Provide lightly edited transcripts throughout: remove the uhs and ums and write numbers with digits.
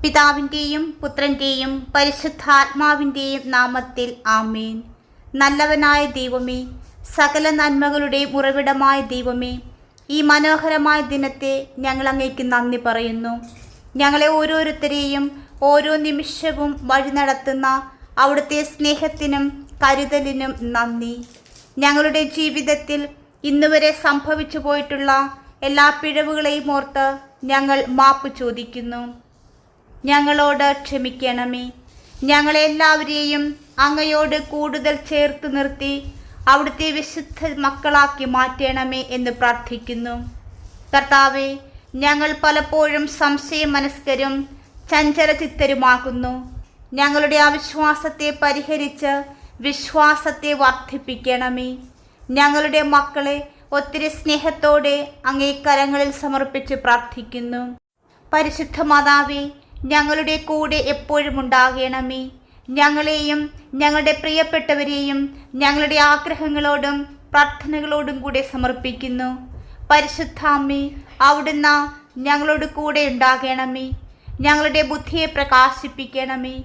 പിതാവിൻ്റെയും പുത്രൻ്റെയും പരിശുദ്ധാത്മാവിൻ്റെയും നാമത്തിൽ ആമേൻ. നല്ലവനായ ദൈവമേ, സകല നന്മകളുടെയും ഉറവിടമായ ദൈവമേ, ഈ മനോഹരമായ ദിനത്തെ ഞങ്ങൾ അങ്ങേക്ക് നന്ദി പറയുന്നു. ഞങ്ങളെ ഓരോരുത്തരെയും ഓരോ നിമിഷവും വഴി നടത്തുന്ന അവിടുത്തെ സ്നേഹത്തിനും കരുതലിനും നന്ദി. ഞങ്ങളുടെ ജീവിതത്തിൽ ഇന്നുവരെ സംഭവിച്ചു പോയിട്ടുള്ള എല്ലാ പിഴവുകളെയും ഓർത്ത് ഞങ്ങൾ മാപ്പ് ചോദിക്കുന്നു. ഞങ്ങളോട് ക്ഷമിക്കണമേ. ഞങ്ങളെല്ലാവരെയും അങ്ങയോട് കൂടുതൽ ചേർത്ത് നിർത്തി അവിടുത്തെ വിശുദ്ധ മക്കളാക്കി മാറ്റണമേ എന്ന് പ്രാർത്ഥിക്കുന്നു. കർത്താവെ, ഞങ്ങൾ പലപ്പോഴും സംശയമനസ്കരും ചഞ്ചലചിത്തരുമാകുന്നു. ഞങ്ങളുടെ അവിശ്വാസത്തെ പരിഹരിച്ച് വിശ്വാസത്തെ വർദ്ധിപ്പിക്കണമേ. ഞങ്ങളുടെ മക്കളെ ഒത്തിരി സ്നേഹത്തോടെ അങ്ങേ കരങ്ങളിൽ സമർപ്പിച്ച് പ്രാർത്ഥിക്കുന്നു. പരിശുദ്ധ മാതാവേ, ഞങ്ങളുടെ കൂടെ എപ്പോഴും ഉണ്ടാകണമേ. ഞങ്ങളെയും ഞങ്ങളുടെ പ്രിയപ്പെട്ടവരെയും ഞങ്ങളുടെ ആഗ്രഹങ്ങളോടും പ്രാർത്ഥനകളോടും കൂടെ സമർപ്പിക്കുന്നു. പരിശുദ്ധ അമ്മേ, അവിടുന്ന് ഞങ്ങളോട് കൂടെ ഉണ്ടാകണമേ. ഞങ്ങളുടെ ബുദ്ധിയെ പ്രകാശിപ്പിക്കണമേ.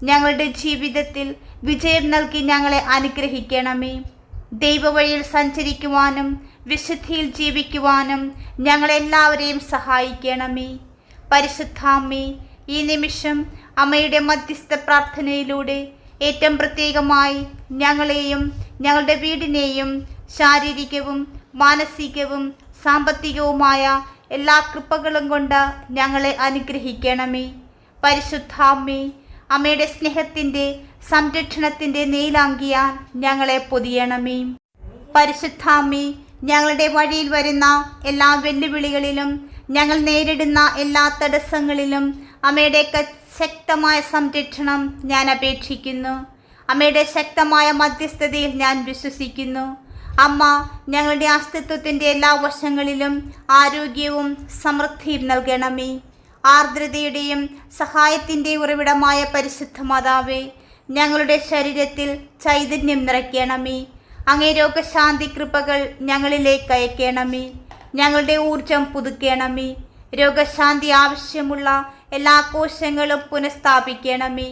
ഞങ്ങളുടെ ജീവിതത്തിൽ വിജയം നൽകി ഞങ്ങളെ അനുഗ്രഹിക്കണമേ. ദൈവവഴിയിൽ സഞ്ചരിക്കുവാനും വിശുദ്ധിയിൽ ജീവിക്കുവാനും ഞങ്ങളെല്ലാവരെയും സഹായിക്കണമേ. പരിശുദ്ധ അമ്മേ, ഈ നിമിഷം അമ്മയുടെ മധ്യസ്ഥ പ്രാർത്ഥനയിലൂടെ ഏറ്റവും പ്രത്യേകമായി ഞങ്ങളെയും ഞങ്ങളുടെ വീടിനെയും ശാരീരികവും മാനസികവും സാമ്പത്തികവുമായ എല്ലാ കൃപകളും കൊണ്ട് ഞങ്ങളെ അനുഗ്രഹിക്കണമേ. പരിശുദ്ധ അമ്മേ, അമ്മയുടെ സ്നേഹത്തിൻ്റെ സംരക്ഷണത്തിൻ്റെ നീലാങ്കിയാൽ ഞങ്ങളെ പൊതിയണമേ. പരിശുദ്ധ അമ്മേ, ഞങ്ങളുടെ വഴിയിൽ വരുന്ന എല്ലാ വെല്ലുവിളികളിലും ഞങ്ങൾ നേരിടുന്ന എല്ലാ തടസ്സങ്ങളിലും അമ്മയുടെ ശക്തമായ സംരക്ഷണം ഞാൻ അപേക്ഷിക്കുന്നു. അമ്മയുടെ ശക്തമായ മധ്യസ്ഥതയിൽ ഞാൻ വിശ്വസിക്കുന്നു. അമ്മ ഞങ്ങളുടെ അസ്തിത്വത്തിൻ്റെ എല്ലാ വശങ്ങളിലും ആരോഗ്യവും സമൃദ്ധിയും നൽകണമേ. ആർദ്രതയുടെയും സഹായത്തിൻ്റെ ഉറവിടമായ പരിശുദ്ധ മാതാവേ, ഞങ്ങളുടെ ശരീരത്തിൽ ചൈതന്യം നിറയ്ക്കണമേ. അങ്ങേ രോഗശാന്തി കൃപകൾ ഞങ്ങളിലേക്ക് അയക്കണമേ. ഞങ്ങളുടെ ഊർജം പുതുക്കണമേ. രോഗശാന്തി ആവശ്യമുള്ള എല്ലാ കോശങ്ങളും പുനഃസ്ഥാപിക്കണമേ.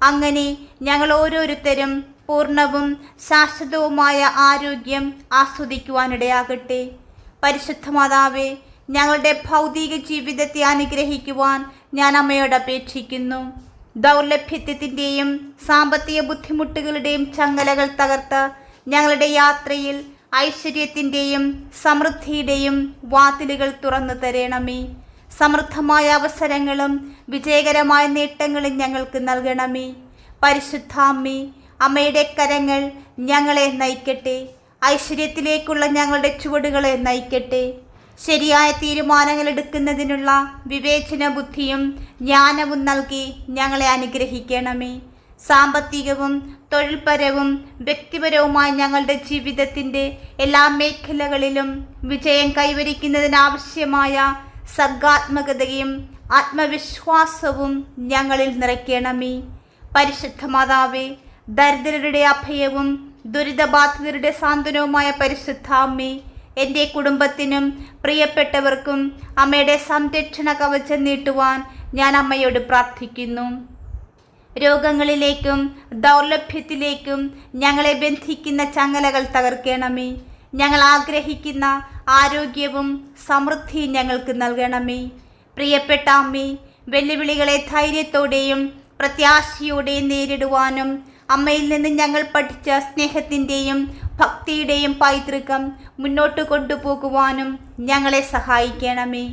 അങ്ങനെ ഞങ്ങൾ ഓരോരുത്തരും പൂർണ്ണവും ശാശ്വതവുമായ ആരോഗ്യം ആസ്വദിക്കുവാനിടയാകട്ടെ. പരിശുദ്ധ മാതാവേ, ഞങ്ങളുടെ ഭൗതിക ജീവിതത്തെ അനുഗ്രഹിക്കുവാൻ ഞാൻ അമ്മയോട് അപേക്ഷിക്കുന്നു. ദൗർലഭ്യത്തിൻ്റെയും സാമ്പത്തിക ബുദ്ധിമുട്ടുകളുടെയും ചങ്ങലകൾ തകർത്ത് ഞങ്ങളുടെ യാത്രയിൽ ഐശ്വര്യത്തിൻ്റെയും സമൃദ്ധിയുടെയും വാതിലുകൾ തുറന്നു തരണമേ. സമൃദ്ധമായ അവസരങ്ങളും വിജയകരമായ നേട്ടങ്ങളും ഞങ്ങൾക്ക് നൽകണമേ. പരിശുദ്ധ അമ്മേ, അമ്മയുടെ കരങ്ങൾ ഞങ്ങളെ നയിക്കട്ടെ. ഐശ്വര്യത്തിലേക്കുള്ള ഞങ്ങളുടെ ചുവടുകളെ നയിക്കട്ടെ. ശരിയായ തീരുമാനങ്ങൾ എടുക്കുന്നതിനുള്ള വിവേചന ബുദ്ധിയും ജ്ഞാനവും നൽകി ഞങ്ങളെ അനുഗ്രഹിക്കണമേ. സാമ്പത്തികവും തൊഴിൽപരവും വ്യക്തിപരവുമായ ഞങ്ങളുടെ ജീവിതത്തിൻ്റെ എല്ലാ മേഖലകളിലും വിജയം കൈവരിക്കുന്നതിനാവശ്യമായ സർഗാത്മകതയും ആത്മവിശ്വാസവും ഞങ്ങളിൽ നിറയ്ക്കണമേ. പരിശുദ്ധ മാതാവേ, ദരിദ്രരുടെ അഭയവും ദുരിതബാധിതരുടെ സാന്ത്വനവുമായ പരിശുദ്ധ അമ്മേ, എൻ്റെ കുടുംബത്തിനും പ്രിയപ്പെട്ടവർക്കും അമ്മയുടെ സംരക്ഷണ കവചം നീട്ടുവാൻ ഞാൻ അമ്മയോട് പ്രാർത്ഥിക്കുന്നു. രോഗങ്ങളിലേക്കും ദൗർലഭ്യത്തിലേക്കും ഞങ്ങളെ ബന്ധിക്കുന്ന ചങ്ങലകൾ തകർക്കണമേ. ഞങ്ങൾ ആഗ്രഹിക്കുന്ന ആരോഗ്യവും സമൃദ്ധിയും ഞങ്ങൾക്ക് നൽകണമേ. പ്രിയപ്പെട്ട അമ്മേ, വെല്ലുവിളികളെ ധൈര്യത്തോടെയും പ്രത്യാശയോടെയും നേരിടുവാനും അമ്മയിൽ നിന്ന് ഞങ്ങൾ പഠിച്ച സ്നേഹത്തിൻ്റെയും ഭക്തിയുടെയും പൈതൃകം മുന്നോട്ട് കൊണ്ടുപോകുവാനും ഞങ്ങളെ സഹായിക്കണമേ.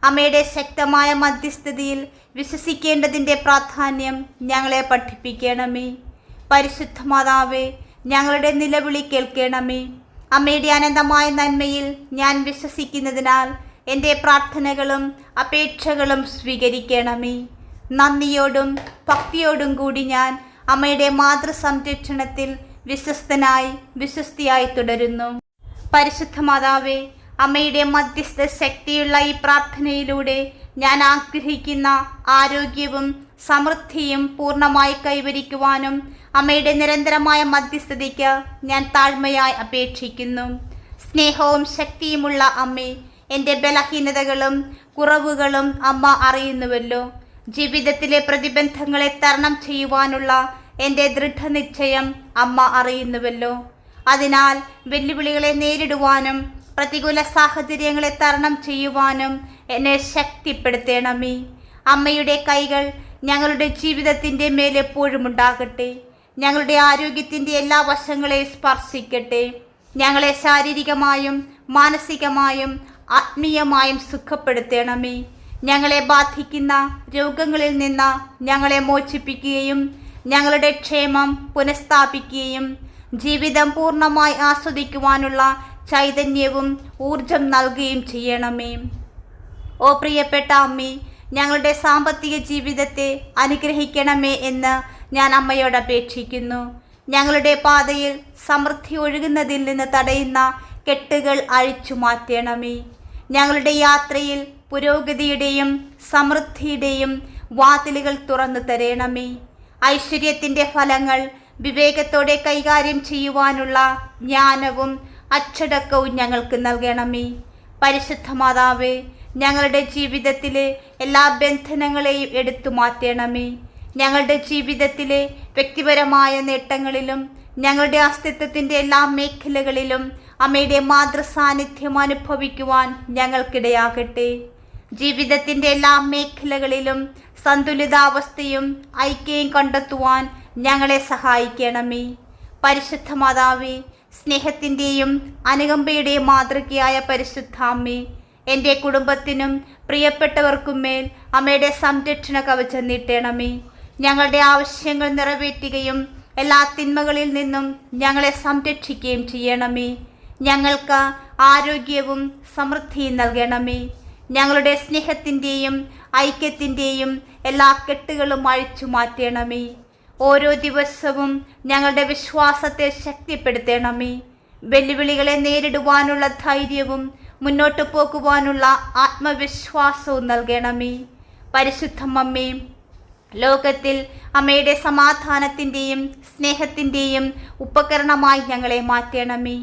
അമ്മയുടെ ശക്തമായ മധ്യസ്ഥതയിൽ വിശ്വസിക്കേണ്ടതിൻ്റെ പ്രാധാന്യം ഞങ്ങളെ പഠിപ്പിക്കണമേ. പരിശുദ്ധ മാതാവേ, ഞങ്ങളുടെ നിലവിളി കേൾക്കണമേ. അമ്മയുടെ അനന്തമായ നന്മയിൽ ഞാൻ വിശ്വസിക്കുന്നതിനാൽ എൻ്റെ പ്രാർത്ഥനകളും അപേക്ഷകളും സ്വീകരിക്കണമേ. നന്ദിയോടും ഭക്തിയോടും കൂടി ഞാൻ അമ്മയുടെ മാതൃസംരക്ഷണത്തിൽ വിശ്വസ്തിയായി തുടരുന്നു. പരിശുദ്ധ മാതാവേ, അമ്മയുടെ മധ്യസ്ഥ ശക്തിയുള്ള ഈ പ്രാർത്ഥനയിലൂടെ ഞാൻ ആഗ്രഹിക്കുന്ന ആരോഗ്യവും സമൃദ്ധിയും പൂർണ്ണമായി കൈവരിക്കുവാനും അമ്മയുടെ നിരന്തരമായ മധ്യസ്ഥതയ്ക്ക് ഞാൻ താഴ്മയായി അപേക്ഷിക്കുന്നു. സ്നേഹവും ശക്തിയുമുള്ള അമ്മേ, എൻ്റെ ബലഹീനതകളും കുറവുകളും അമ്മ അറിയുന്നുവല്ലോ. ജീവിതത്തിലെ പ്രതിബന്ധങ്ങളെ തരണം ചെയ്യുവാനുള്ള എൻ്റെ ദൃഢനിശ്ചയം അമ്മ അറിയുന്നുവല്ലോ. അതിനാൽ വെല്ലുവിളികളെ നേരിടുവാനും പ്രതികൂല സാഹചര്യങ്ങളെ തരണം ചെയ്യുവാനും എന്നെ ശക്തിപ്പെടുത്തണമേ. അമ്മയുടെ കൈകൾ ഞങ്ങളുടെ ജീവിതത്തിൻ്റെ മേൽ എപ്പോഴും ഉണ്ടാകട്ടെ. ഞങ്ങളുടെ ആരോഗ്യത്തിൻ്റെ എല്ലാ വശങ്ങളെ സ്പർശിക്കട്ടെ. ഞങ്ങളെ ശാരീരികമായും മാനസികമായും ആത്മീയമായും സുഖപ്പെടുത്തണമേ. ഞങ്ങളെ ബാധിക്കുന്ന രോഗങ്ങളിൽ നിന്ന് ഞങ്ങളെ മോചിപ്പിക്കുകയും ഞങ്ങളുടെ ക്ഷേമം പുനഃസ്ഥാപിക്കുകയും ജീവിതം പൂർണ്ണമായി ആസ്വദിക്കുവാനുള്ള ചൈതന്യവും ഊർജം നൽകുകയും ചെയ്യണമേ. ഓ പ്രിയപ്പെട്ട അമ്മേ, ഞങ്ങളുടെ സാമ്പത്തിക ജീവിതത്തെ അനുഗ്രഹിക്കണമേ എന്ന് ഞാൻ അമ്മയോട് അപേക്ഷിക്കുന്നു. ഞങ്ങളുടെ പാതയിൽ സമൃദ്ധി ഒഴുകുന്നതിൽ നിന്ന് തടയുന്ന കെട്ടുകൾ അഴിച്ചു മാറ്റണമേ. ഞങ്ങളുടെ യാത്രയിൽ പുരോഗതിയുടെയും സമൃദ്ധിയുടെയും വാതിലുകൾ തുറന്നു തരണമേ. ഐശ്വര്യത്തിൻ്റെ ഫലങ്ങൾ വിവേകത്തോടെ കൈകാര്യം ചെയ്യുവാനുള്ള ജ്ഞാനവും അച്ചടക്കവും ഞങ്ങൾക്ക് നൽകണമേ. പരിശുദ്ധ മാതാവേ, ഞങ്ങളുടെ ജീവിതത്തിലെ എല്ലാ ബന്ധനങ്ങളെയും എടുത്തു മാറ്റണമേ. ഞങ്ങളുടെ ജീവിതത്തിലെ വ്യക്തിപരമായ നേട്ടങ്ങളിലും ഞങ്ങളുടെ അസ്തിത്വത്തിൻ്റെ എല്ലാ മേഖലകളിലും അമ്മയുടെ മാതൃസാന്നിധ്യം അനുഭവിക്കുവാൻ ഞങ്ങൾക്കിടയാകട്ടെ. ജീവിതത്തിൻ്റെ എല്ലാ മേഖലകളിലും സന്തുലിതാവസ്ഥയും ഐക്യവും കണ്ടെത്തുവാൻ ഞങ്ങളെ സഹായിക്കണമേ. പരിശുദ്ധ മാതാവേ, സ്നേഹത്തിൻ്റെയും അനുകമ്പയുടെയും മാതൃകയായ പരിശുദ്ധാമ്മേ, എൻ്റെ കുടുംബത്തിനും പ്രിയപ്പെട്ടവർക്കും മേൽ അമ്മയുടെ സംരക്ഷണ കവചം നീട്ടണമേ. ഞങ്ങളുടെ ആവശ്യങ്ങൾ നിറവേറ്റുകയും എല്ലാ തിന്മകളിൽ നിന്നും ഞങ്ങളെ സംരക്ഷിക്കുകയും ചെയ്യണമേ. ഞങ്ങൾക്ക് ആരോഗ്യവും സമൃദ്ധിയും നൽകണമേ. ഞങ്ങളുടെ സ്നേഹത്തിൻ്റെയും ഐക്യത്തിൻ്റെയും എല്ലാ കെട്ടുകളും അഴിച്ചു മാറ്റണമേ. ഓരോ ദിവസവും ഞങ്ങളുടെ വിശ്വാസത്തെ ശക്തിപ്പെടുത്തണമേ. വെല്ലുവിളികളെ നേരിടുവാനുള്ള ധൈര്യവും മുന്നോട്ട് പോകുവാനുള്ള ആത്മവിശ്വാസവും നൽകണമേ. പരിശുദ്ധമ്മേ, ലോകത്തിൽ അമ്മയുടെ സമാധാനത്തിൻ്റെയും സ്നേഹത്തിൻ്റെയും ഉപകരണമായി ഞങ്ങളെ മാറ്റണമേ.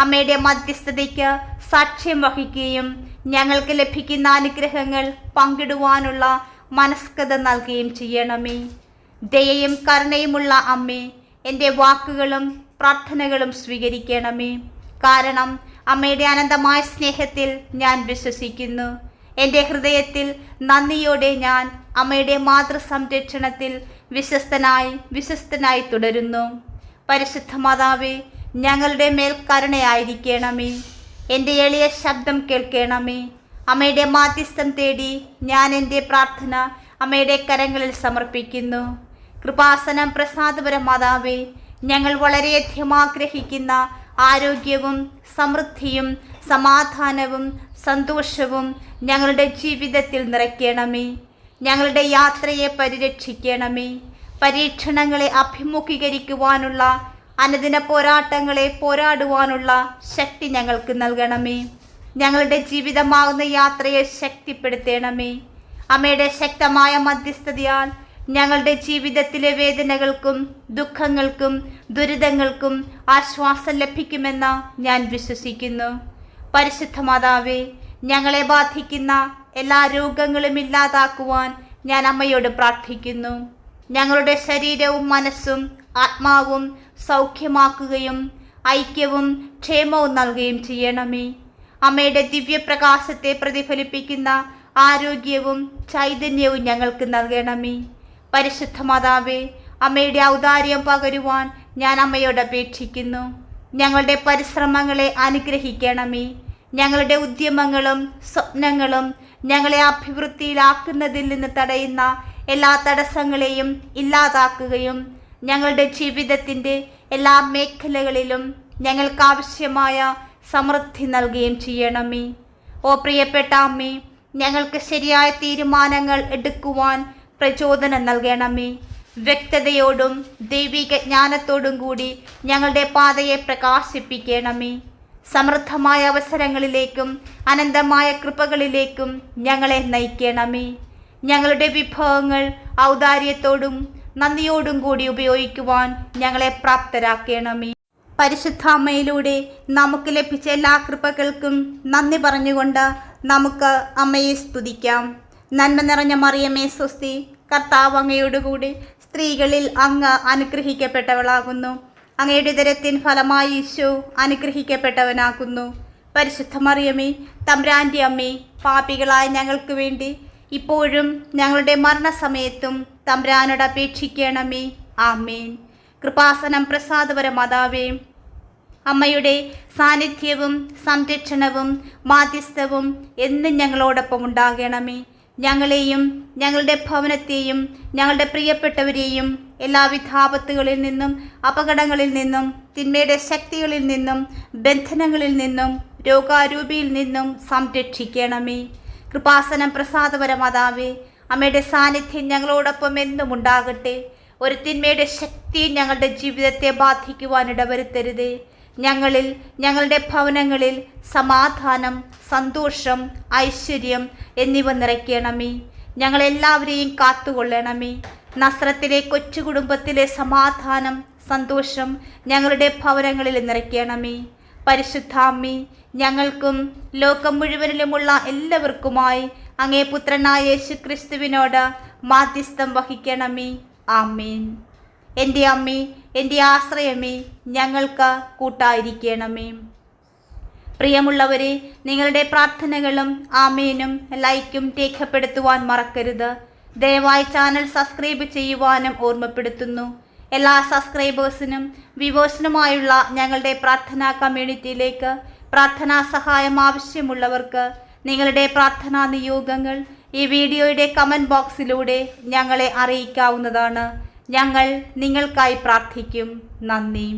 അമ്മയുടെ മധ്യസ്ഥതയ്ക്ക് സാക്ഷ്യം വഹിക്കുകയും ഞങ്ങൾക്ക് ലഭിക്കുന്ന അനുഗ്രഹങ്ങൾ പങ്കിടുവാനുള്ള മനസ്കത നൽകുകയും ചെയ്യണമേ. ദയയും കരുണയുമുള്ള അമ്മേ, എൻ്റെ വാക്കുകളും പ്രാർത്ഥനകളും സ്വീകരിക്കണമേ. കാരണം അമ്മയുടെ അനന്തമായ സ്നേഹത്തിൽ ഞാൻ വിശ്വസിക്കുന്നു. എൻ്റെ ഹൃദയത്തിൽ നന്ദിയോടെ ഞാൻ അമ്മയുടെ മാതൃസംരക്ഷണത്തിൽ വിശ്വസ്തനായി തുടരുന്നു. പരിശുദ്ധ മാതാവേ, ഞങ്ങളുടെ മേൽ കരുണയായിരിക്കണമേ. എൻ്റെ എളിയ ശബ്ദം കേൾക്കണമേ. അമ്മയുടെ മാധ്യസ്ഥം തേടി ഞാൻ എൻ്റെ പ്രാർത്ഥന അമ്മയുടെ കരങ്ങളിൽ സമർപ്പിക്കുന്നു. കൃപാസനം പ്രസാദപരം മാതാവേ, ഞങ്ങൾ വളരെയധികം ആഗ്രഹിക്കുന്ന ആരോഗ്യവും സമൃദ്ധിയും സമാധാനവും സന്തോഷവും ഞങ്ങളുടെ ജീവിതത്തിൽ നിറയ്ക്കണമേ. ഞങ്ങളുടെ യാത്രയെ പരിരക്ഷിക്കണമേ. പരീക്ഷണങ്ങളെ അഭിമുഖീകരിക്കുവാനുള്ള അനുദിന പോരാട്ടങ്ങളെ പോരാടുവാനുള്ള ശക്തി ഞങ്ങൾക്ക് നൽകണമേ. ഞങ്ങളുടെ ജീവിതമാകുന്ന യാത്രയെ ശക്തിപ്പെടുത്തണമേ. അമ്മയുടെ ശക്തമായ മധ്യസ്ഥതയാൽ ഞങ്ങളുടെ ജീവിതത്തിലെ വേദനകൾക്കും ദുഃഖങ്ങൾക്കും ദുരിതങ്ങൾക്കും ആശ്വാസം ലഭിക്കുമെന്ന് ഞാൻ വിശ്വസിക്കുന്നു. പരിശുദ്ധ മാതാവേ, ഞങ്ങളെ ബാധിക്കുന്ന എല്ലാ രോഗങ്ങളും ഇല്ലാതാക്കുവാൻ ഞാൻ അമ്മയോട് പ്രാർത്ഥിക്കുന്നു. ഞങ്ങളുടെ ശരീരവും മനസ്സും ആത്മാവും സൗഖ്യമാക്കുകയും ഐക്യവും ക്ഷേമവും നൽകുകയും ചെയ്യണമേ. അമ്മയുടെ ദിവ്യപ്രകാശത്തെ പ്രതിഫലിപ്പിക്കുന്ന ആരോഗ്യവും ചൈതന്യവും ഞങ്ങൾക്ക് നൽകണമേ. പരിശുദ്ധ മാതാവേ, അമ്മയുടെ ഔദാര്യം പകരുവാൻ ഞാൻ അമ്മയോട് അപേക്ഷിക്കുന്നു. ഞങ്ങളുടെ പരിശ്രമങ്ങളെ അനുഗ്രഹിക്കണമേ. ഞങ്ങളുടെ ഉദ്യമങ്ങളും സ്വപ്നങ്ങളും ഞങ്ങളെ അഭിവൃദ്ധിയിലാക്കുന്നതിൽ നിന്ന് തടയുന്ന എല്ലാ തടസ്സങ്ങളെയും ഇല്ലാതാക്കുകയും ഞങ്ങളുടെ ജീവിതത്തിൻ്റെ എല്ലാ മേഖലകളിലും ഞങ്ങൾക്കാവശ്യമായ സമൃദ്ധി നൽകുകയും ചെയ്യണമേ. ഓ പ്രിയപ്പെട്ട അമ്മേ, ഞങ്ങൾക്ക് ശരിയായ തീരുമാനങ്ങൾ എടുക്കുവാൻ പ്രചോദനം നൽകണമേ. വ്യക്തതയോടും ദൈവിക ജ്ഞാനത്തോടും കൂടി ഞങ്ങളുടെ പാതയെ പ്രകാശിപ്പിക്കണമേ. സമൃദ്ധമായ അവസരങ്ങളിലേക്കും അനന്തമായ കൃപകളിലേക്കും ഞങ്ങളെ നയിക്കണമേ. ഞങ്ങളുടെ വിഭവങ്ങൾ ഔദാര്യത്തോടും നന്ദിയോടും കൂടി ഉപയോഗിക്കുവാൻ ഞങ്ങളെ പ്രാപ്തരാക്കണമേ. പരിശുദ്ധ അമ്മയിലൂടെ നമുക്ക് ലഭിച്ച എല്ലാ കൃപകൾക്കും നന്ദി പറഞ്ഞുകൊണ്ട് നമുക്ക് അമ്മയെ സ്തുതിക്കാം. നന്മ നിറഞ്ഞ മറിയമേ സ്വസ്തി, കർത്താവ് അങ്ങയോടുകൂടി സ്ത്രീകളിൽ അങ്ങ് അനുഗ്രഹിക്കപ്പെട്ടവളാകുന്നു. അങ്ങയുടെ ഉദരത്തിൻ ഫലമായി ഈശോ അനുഗ്രഹിക്കപ്പെട്ടവനാകുന്നു. പരിശുദ്ധ മറിയമേ, തമ്പുരാൻ്റെ അമ്മേ, പാപികളായ ഞങ്ങൾക്ക് വേണ്ടി ഇപ്പോഴും ഞങ്ങളുടെ മരണസമയത്തും തമ്പുരാനോട് അപേക്ഷിക്കണമേ. ആമേൻ. കൃപാസനം പ്രസാദപര മാതാവേ, അമ്മയുടെ സാന്നിധ്യവും സംരക്ഷണവും മാധ്യസ്ഥവും എന്നും ഞങ്ങളോടൊപ്പം ഉണ്ടാകണമേ. ഞങ്ങളെയും ഞങ്ങളുടെ ഭവനത്തെയും ഞങ്ങളുടെ പ്രിയപ്പെട്ടവരെയും എല്ലാവിധ ആപത്തുകളിൽ നിന്നും അപകടങ്ങളിൽ നിന്നും തിന്മയുടെ ശക്തികളിൽ നിന്നും ബന്ധനങ്ങളിൽ നിന്നും രോഗാരൂപിയിൽ നിന്നും സംരക്ഷിക്കണമേ. കൃപാസനം പ്രസാദപര മാതാവേ, അമ്മയുടെ സാന്നിധ്യം ഞങ്ങളോടൊപ്പം എന്നും ഉണ്ടാകട്ടെ. ഒരു തിന്മയുടെ ശക്തി ഞങ്ങളുടെ ജീവിതത്തെ ബാധിക്കുവാനിടവരുത്തരുതേ. ഞങ്ങളിൽ ഞങ്ങളുടെ ഭവനങ്ങളിൽ സമാധാനം, സന്തോഷം, ഐശ്വര്യം എന്നിവ നിറയ്ക്കണമേ. ഞങ്ങളെല്ലാവരെയും കാത്തുകൊള്ളണമേ. നസ്രത്തിലെ കൊച്ചു കുടുംബത്തിലെ സമാധാനം, സന്തോഷം ഞങ്ങളുടെ ഭവനങ്ങളിൽ നിറയ്ക്കണമേ. പരിശുദ്ധാമ്മേ, ഞങ്ങൾക്കും ലോകം മുഴുവനിലുമുള്ള എല്ലാവർക്കുമായി അങ്ങേ പുത്രനായ യേശു ക്രിസ്തുവിനോട് മാധ്യസ്ഥം വഹിക്കണമേ. ആമേൻ. എൻ്റെ അമ്മേ, എൻ്റെ ആശ്രയമേ, ഞങ്ങൾക്ക് കൂട്ടായിരിക്കണമേ. പ്രിയമുള്ളവരെ, നിങ്ങളുടെ പ്രാർത്ഥനകളും ആമേനും ലൈക്കും രേഖപ്പെടുത്തുവാൻ മറക്കരുത്. ദയവായി ചാനൽ സബ്സ്ക്രൈബ് ചെയ്യുവാനും ഓർമ്മപ്പെടുത്തുന്നു. എല്ലാ സബ്സ്ക്രൈബേഴ്സിനും വ്യൂവേഴ്സിനുമായുള്ള ഞങ്ങളുടെ പ്രാർത്ഥനാ കമ്മ്യൂണിറ്റിയിലേക്ക് പ്രാർത്ഥനാ സഹായം ആവശ്യമുള്ളവർക്ക് നിങ്ങളുടെ പ്രാർത്ഥനാ നിയോഗങ്ങൾ ഈ വീഡിയോയുടെ കമൻറ്റ് ബോക്സിലൂടെ ഞങ്ങളെ അറിയിക്കാവുന്നതാണ്. ഞങ്ങൾ നിങ്ങൾക്കായി പ്രാർത്ഥിക്കും. നന്ദി.